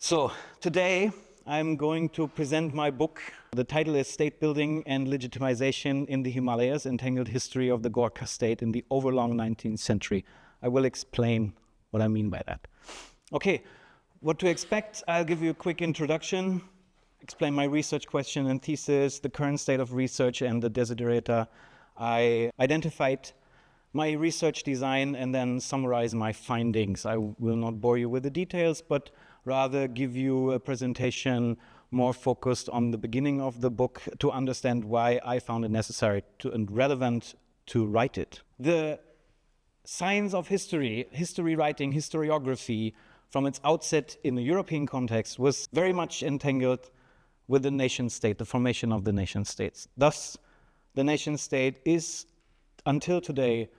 So today I'm going to present my book. The title is State Building and Legitimization in the Himalayas, Entangled History of the Gorkhā State in the Overlong 19th Century. I will explain what I mean by that. Okay, what to expect? I'll give you a quick introduction, explain my research question and thesis, the current state of research and the desiderata I identified, my research design, and then summarize my findings. I will not bore you with the details, but rather give you a presentation more focused on the beginning of the book to understand why I found it necessary and relevant to write it. The science of history, history writing, historiography, from its outset in the European context was very much entangled with the nation state, the formation of the nation states. Thus, the nation state is, until today,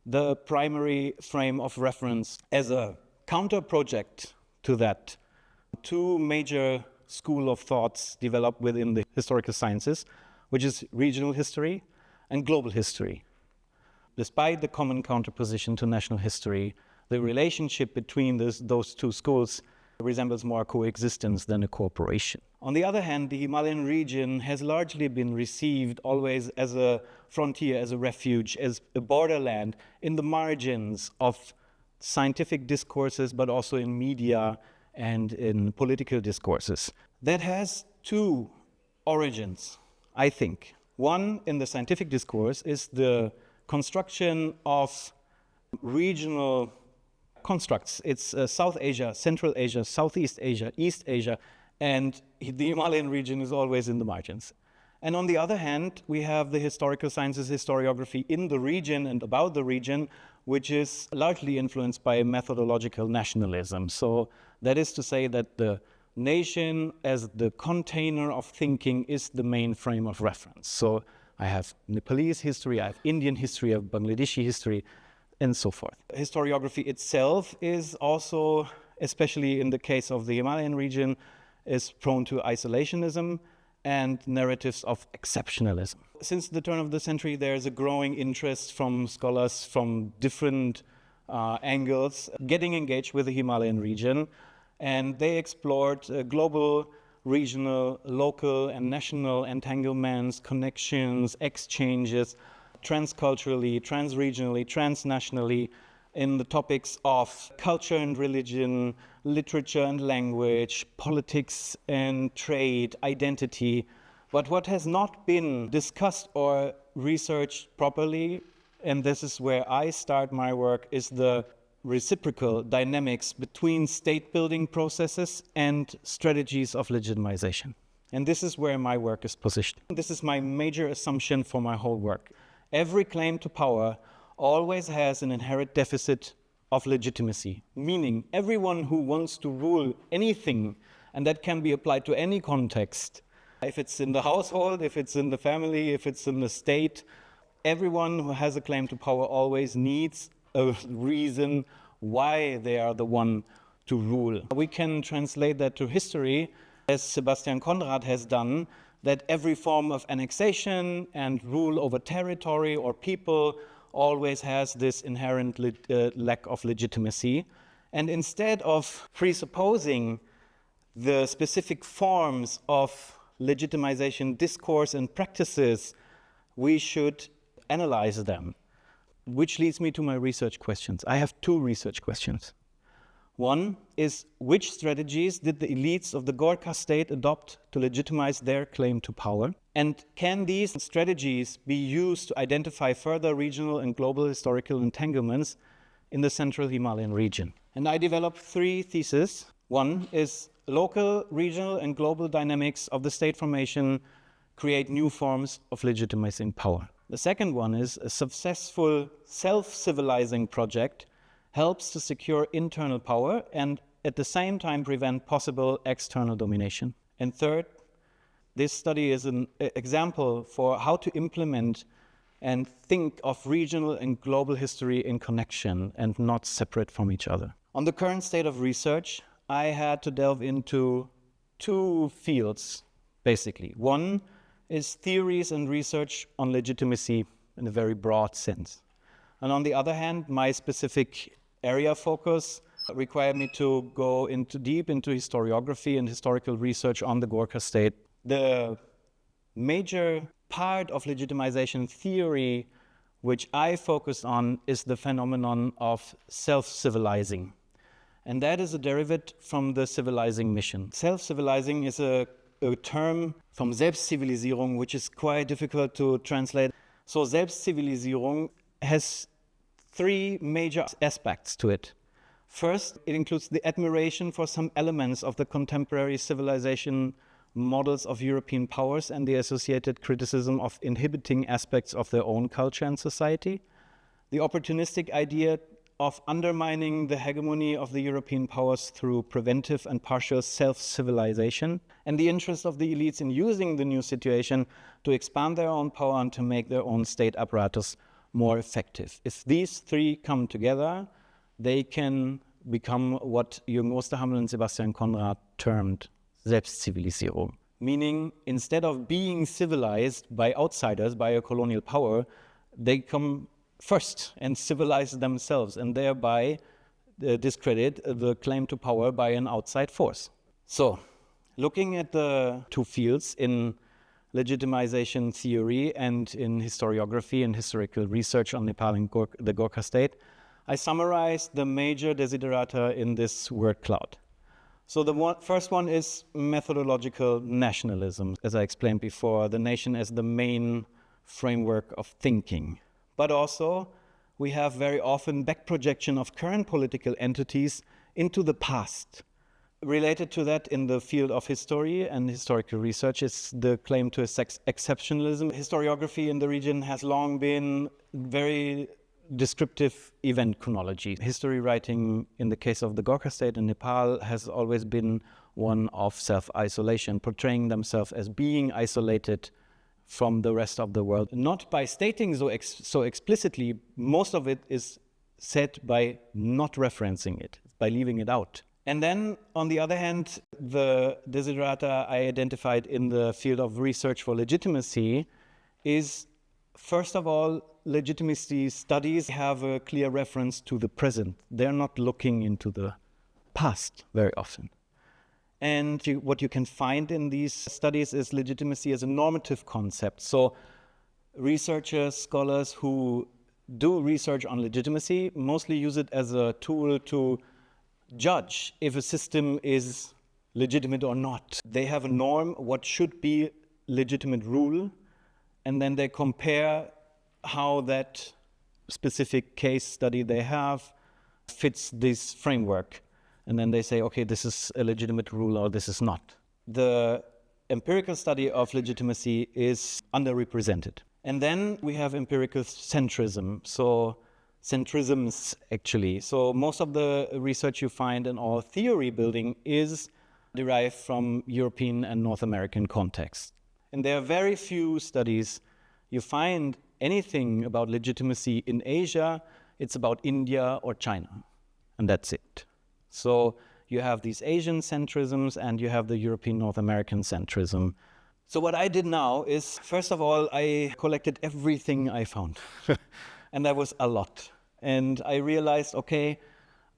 the primary frame of reference as a counter-project to that. Two major schools of thoughts developed within the historical sciences, which is regional history and global history. Despite the common counterposition to national history, the relationship between those two schools resembles more coexistence than a cooperation. On the other hand, the Himalayan region has largely been received always as a frontier, as a refuge, as a borderland in the margins of scientific discourses, but also in media and in political discourses. That has two origins, I think. One, in the scientific discourse, is the construction of regional constructs. It's South Asia, Central Asia, Southeast Asia, East Asia, and the Himalayan region is always in the margins. And on the other hand, we have the historical sciences, historiography in the region and about the region, which is largely influenced by methodological nationalism. So that is to say that the nation as the container of thinking is the main frame of reference. So I have Nepalese history, I have Indian history, I have Bangladeshi history, and so forth. Historiography itself is also, especially in the case of the Himalayan region, is prone to isolationism and narratives of exceptionalism. Since the turn of the century, there is a growing interest from scholars from different angles getting engaged with the Himalayan region, and they explored global, regional, local, and national entanglements, connections, exchanges, transculturally, transregionally, transnationally, in the topics of culture and religion, literature and language, politics and trade, identity. But what has not been discussed or researched properly, and this is where I start my work, is the reciprocal dynamics between state-building processes and strategies of legitimization. And this is where my work is positioned. This is my major assumption for my whole work. Every claim to power always has an inherent deficit of legitimacy, meaning everyone who wants to rule anything, and that can be applied to any context, if it's in the household, if it's in the family, if it's in the state, everyone who has a claim to power always needs a reason why they are the one to rule. We can translate that to history, as Sebastian Conrad has done, that every form of annexation and rule over territory or people always has this inherent lack of legitimacy. And instead of presupposing the specific forms of legitimization, discourse, and practices, we should analyze them. Which leads me to my research questions. I have two research questions. One is, which strategies did the elites of the Gorkhā state adopt to legitimize their claim to power? And can these strategies be used to identify further regional and global historical entanglements in the central Himalayan region? And I developed three theses. One is, local, regional, and global dynamics of the state formation create new forms of legitimizing power. The second one is, a successful self-civilizing project helps to secure internal power and at the same time prevent possible external domination. And third, this study is an example for how to implement and think of regional and global history in connection and not separate from each other. On the current state of research, I had to delve into two fields, basically. One is theories and research on legitimacy in a very broad sense. And on the other hand, my specific area focus required me to go deep into historiography and historical research on the Gorkhā state. The major part of legitimization theory which I focused on is the phenomenon of self-civilizing. And that is a derivative from the civilizing mission. Self-civilizing is a term from Selbstzivilisierung, which is quite difficult to translate. So Selbstzivilisierung has three major aspects to it. First, it includes the admiration for some elements of the contemporary civilization models of European powers and the associated criticism of inhibiting aspects of their own culture and society. The opportunistic idea of undermining the hegemony of the European powers through preventive and partial self-civilization, and the interest of the elites in using the new situation to expand their own power and to make their own state apparatus more effective. If these three come together, they can become what Jürgen Osterhammel and Sebastian Conrad termed Selbstzivilisierung, meaning instead of being civilized by outsiders, by a colonial power, they come first and civilize themselves and thereby discredit the claim to power by an outside force. So, looking at the two fields in legitimization theory and in historiography and historical research on Nepal and the Gorkhā state, I summarized the major desiderata in this word cloud. So the first one is methodological nationalism. As I explained before, the nation as the main framework of thinking. But also, we have very often back projection of current political entities into the past. Related to that in the field of history and historical research is the claim to exceptionalism. Historiography in the region has long been very descriptive event chronology. History writing in the case of the Gorkhā state in Nepal has always been one of self-isolation, portraying themselves as being isolated from the rest of the world. Not by stating so explicitly, most of it is said by not referencing it, by leaving it out. And then, on the other hand, the desiderata I identified in the field of research for legitimacy is, first of all, legitimacy studies have a clear reference to the present. They're not looking into the past very often. And what you can find in these studies is legitimacy as a normative concept. So researchers, scholars who do research on legitimacy mostly use it as a tool to judge if a system is legitimate or not. They have a norm, what should be legitimate rule, and then they compare how that specific case study they have fits this framework. And then they say, okay, this is a legitimate rule or this is not. The empirical study of legitimacy is underrepresented. And then we have empirical centrism. So centrisms, actually. So most of the research you find in all theory building is derived from European and North American contexts. And there are very few studies you find anything about legitimacy in Asia. It's about India or China, and that's it. So you have these Asian centrisms and you have the European North American centrism. So what I did now is, first of all, I collected everything I found. And that was a lot. And I realized, okay,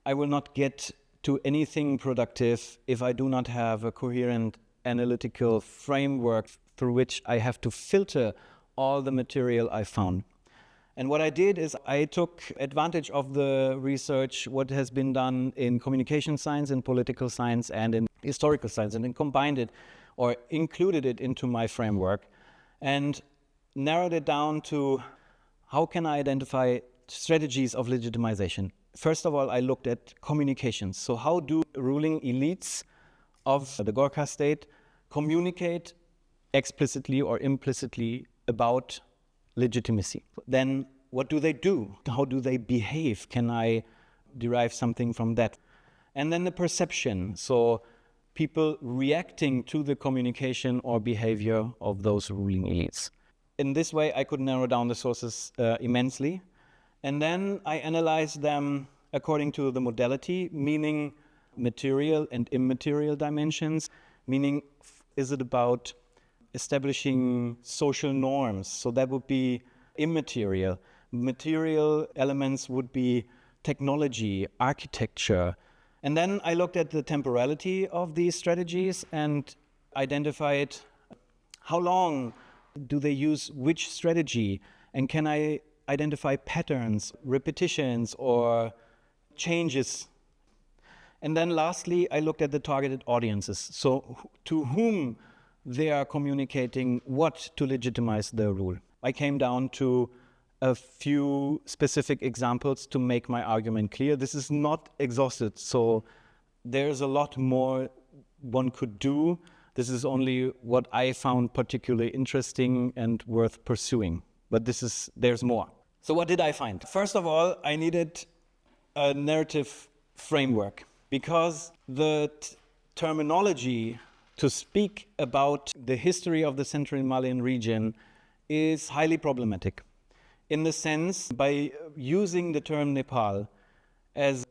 I will not get to anything productive if I do not have a coherent analytical framework through which I have to filter all the material I found. And what I did is I took advantage of the research, what has been done in communication science, in political science, and in historical science, and then combined it or included it into my framework and narrowed it down to how can I identify strategies of legitimization. First of all, I looked at communications. So how do ruling elites of the Gorkhā state communicate explicitly or implicitly about legitimacy? Then what do they do? How do they behave? Can I derive something from that? And then the perception. So people reacting to the communication or behavior of those ruling elites. In this way, I could narrow down the sources immensely. And then I analyzed them according to the modality, meaning material and immaterial dimensions, meaning is it about establishing social norms? So that would be immaterial. Material elements would be technology, architecture, And then I looked at the temporality of these strategies and identified how long do they use which strategy, and can I identify patterns, repetitions, or changes. And then lastly, I looked at the targeted audiences. So to whom they are communicating what to legitimize their rule. I came down to a few specific examples to make my argument clear. This is not exhausted, so there's a lot more one could do. This is only what I found particularly interesting and worth pursuing. But there's more. So what did I find? First of all, I needed a narrative framework, because the terminology to speak about the history of the Central Himalayan region is highly problematic. In the sense, by using the term Nepal as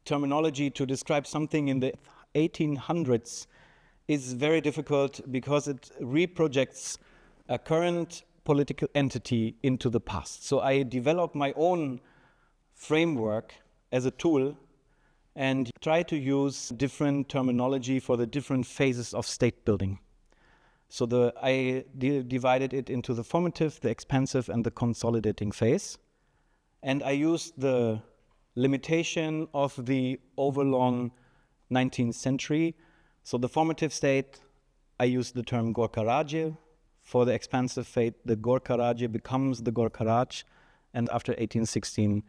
terminology to describe something in the 1800s is very difficult, because it reprojects a current political entity into the past. So I developed my own framework as a tool and try to use different terminology for the different phases of state building. So I divided it into the formative, the expansive, and the consolidating phase. And I used the limitation of the overlong 19th century. So the formative state, I used the term Gorkhā Rajya. For the expansive phase, the Gorkhā Rajya becomes the Gorkhā Raj, and after 1816,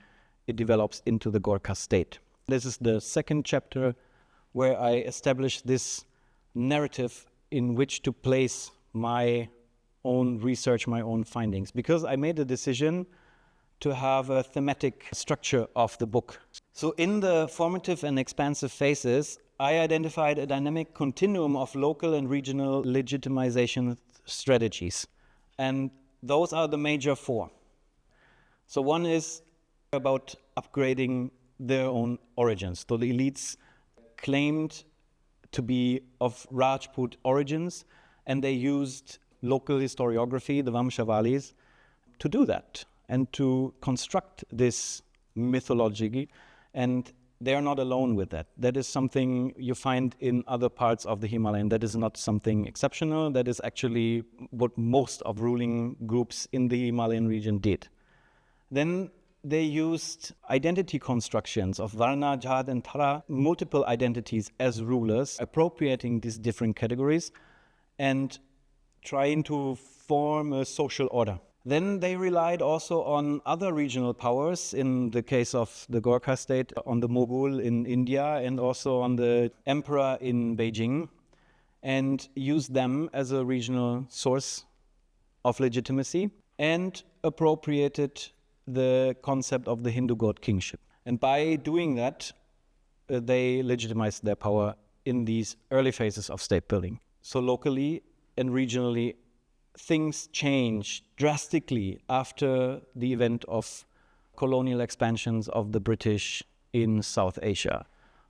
it develops into the Gorkhā state. This is the second chapter where I establish this narrative in which to place my own research, my own findings, because I made a decision to have a thematic structure of the book. So in the formative and expansive phases, I identified a dynamic continuum of local and regional legitimization strategies. And those are the major four. So one is about upgrading their own origins. So the elites claimed to be of Rajput origins, and they used local historiography, the Vamshavalis, to do that and to construct this mythology. And they are not alone with that. That is something you find in other parts of the Himalayan. That is not something exceptional. That is actually what most of ruling groups in the Himalayan region did. Then they used identity constructions of Varna, Jat, and Thara, multiple identities as rulers, appropriating these different categories and trying to form a social order. Then they relied also on other regional powers, in the case of the Gorkhā state, on the Mughal in India, and also on the emperor in Beijing, and used them as a regional source of legitimacy, and appropriated the concept of the Hindu god kingship. And by doing that, they legitimized their power in these early phases of state building. So locally and regionally, things changed drastically after the event of colonial expansions of the British in South Asia.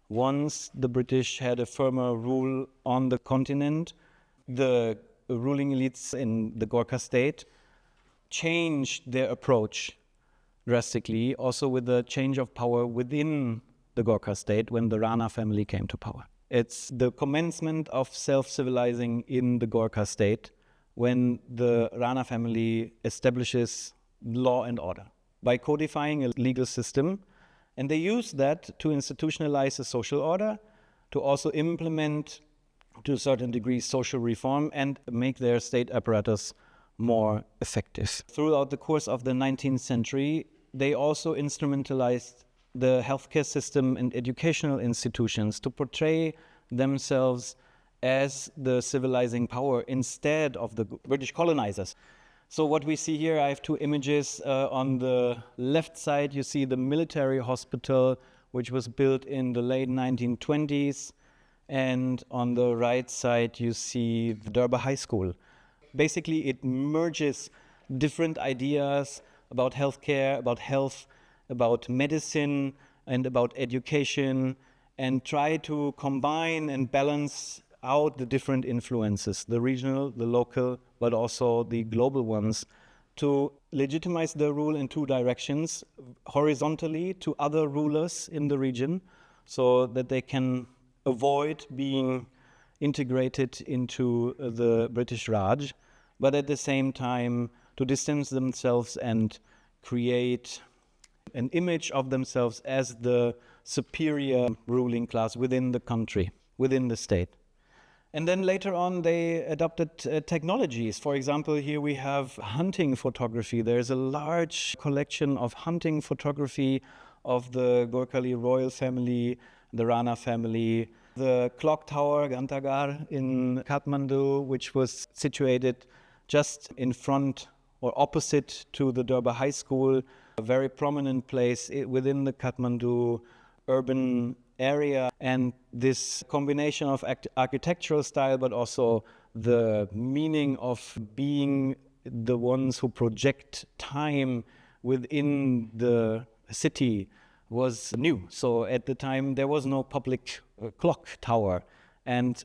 Once the British had a firmer rule on the continent, the ruling elites in the Gorkhā state changed their approach drastically, also with the change of power within the Gorkhā state when the Rana family came to power. It's the commencement of self-civilizing in the Gorkhā state when the Rana family establishes law and order by codifying a legal system. And they use that to institutionalize a social order, to also implement, to a certain degree, social reform and make their state apparatus more effective. Throughout the course of the 19th century, they also instrumentalized the healthcare system and educational institutions to portray themselves as the civilizing power instead of the British colonizers. So what we see here, I have two images. On the left side, you see the military hospital, which was built in the late 1920s. And on the right side, you see the Durba High School. Basically, it merges different ideas about healthcare, about health, about medicine, and about education, and try to combine and balance out the different influences, the regional, the local, but also the global ones, to legitimize their rule in two directions: horizontally to other rulers in the region, so that they can avoid being integrated into the British Raj, but at the same time to distance themselves and create an image of themselves as the superior ruling class within the country, within the state. And then later on, they adopted technologies. For example, here we have hunting photography. There's a large collection of hunting photography of the Gorkhā royal family, the Rana family, the clock tower, Gantagar, in Kathmandu, which was situated just in front or opposite to the Durban High School, a very prominent place within the Kathmandu urban area. And this combination of architectural style, but also the meaning of being the ones who project time within the city was new. So at the time, there was no public clock tower. And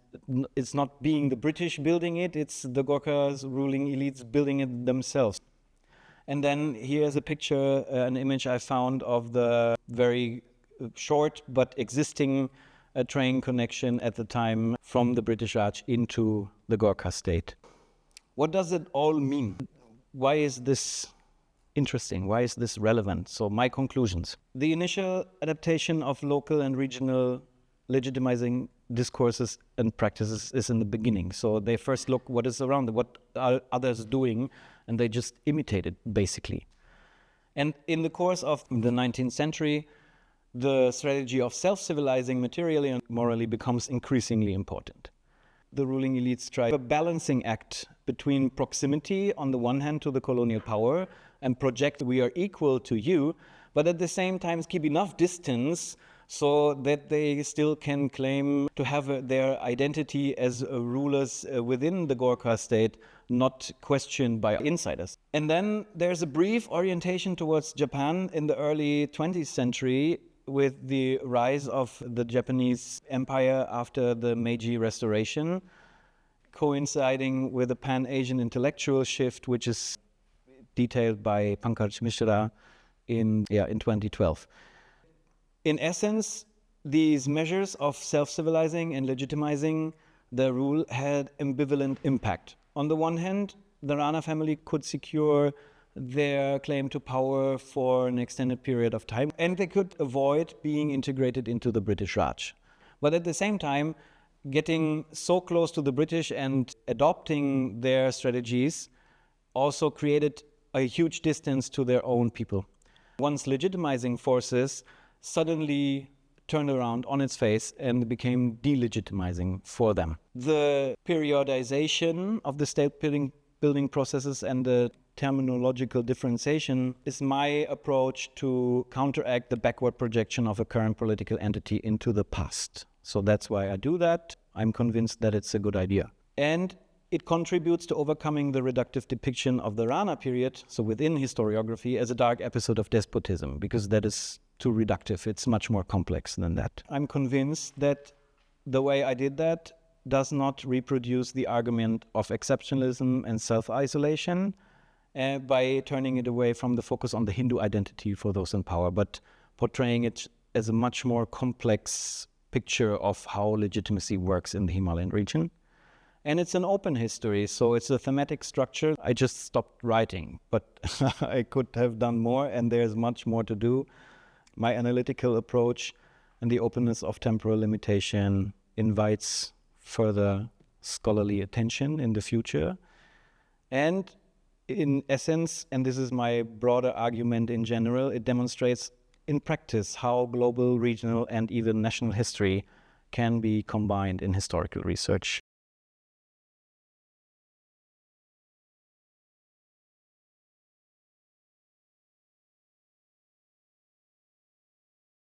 it's not being the British building it, it's the Gorkhā's ruling elites building it themselves. And then here's a picture, an image I found of the very short but existing train connection at the time from the British Raj into the Gorkhā state. What does it all mean? Why is this interesting? Why is this relevant? So my conclusions. The initial adaptation of local and regional legitimizing discourses and practices is in the beginning. So they first look what is around, what are others doing, and they just imitate it, basically. And in the course of the 19th century, the strategy of self-civilizing materially and morally becomes increasingly important. The ruling elites try a balancing act between proximity on the one hand to the colonial power and project we are equal to you, but at the same time keep enough distance so that they still can claim to have their identity as rulers within the Gorkhā state, not questioned by insiders. And then there's a brief orientation towards Japan in the early 20th century with the rise of the Japanese empire after the Meiji Restoration, coinciding with a pan-Asian intellectual shift, which is detailed by Pankaj Mishra in 2012. In essence, these measures of self-civilizing and legitimizing the rule had ambivalent impact. On the one hand, the Rana family could secure their claim to power for an extended period of time, and they could avoid being integrated into the British Raj. But at the same time, getting so close to the British and adopting their strategies also created a huge distance to their own people. Once legitimizing forces suddenly turned around on its face and became delegitimizing for them. The periodization of the state building processes and the terminological differentiation is my approach to counteract the backward projection of a current political entity into the past. So that's why I do that. I'm convinced that it's a good idea. And it contributes to overcoming the reductive depiction of the Rana period, so within historiography, as a dark episode of despotism, because that is too reductive. It's much more complex than that. I'm convinced that the way I did that does not reproduce the argument of exceptionalism and self-isolation by turning it away from the focus on the Hindu identity for those in power, but portraying it as a much more complex picture of how legitimacy works in the Himalayan region. And it's an open history, so it's a thematic structure. I just stopped writing, but I could have done more, and there's much more to do. My analytical approach and the openness of temporal limitation invites further scholarly attention in the future. And in essence, and this is my broader argument in general, it demonstrates in practice how global, regional, and even national history can be combined in historical research.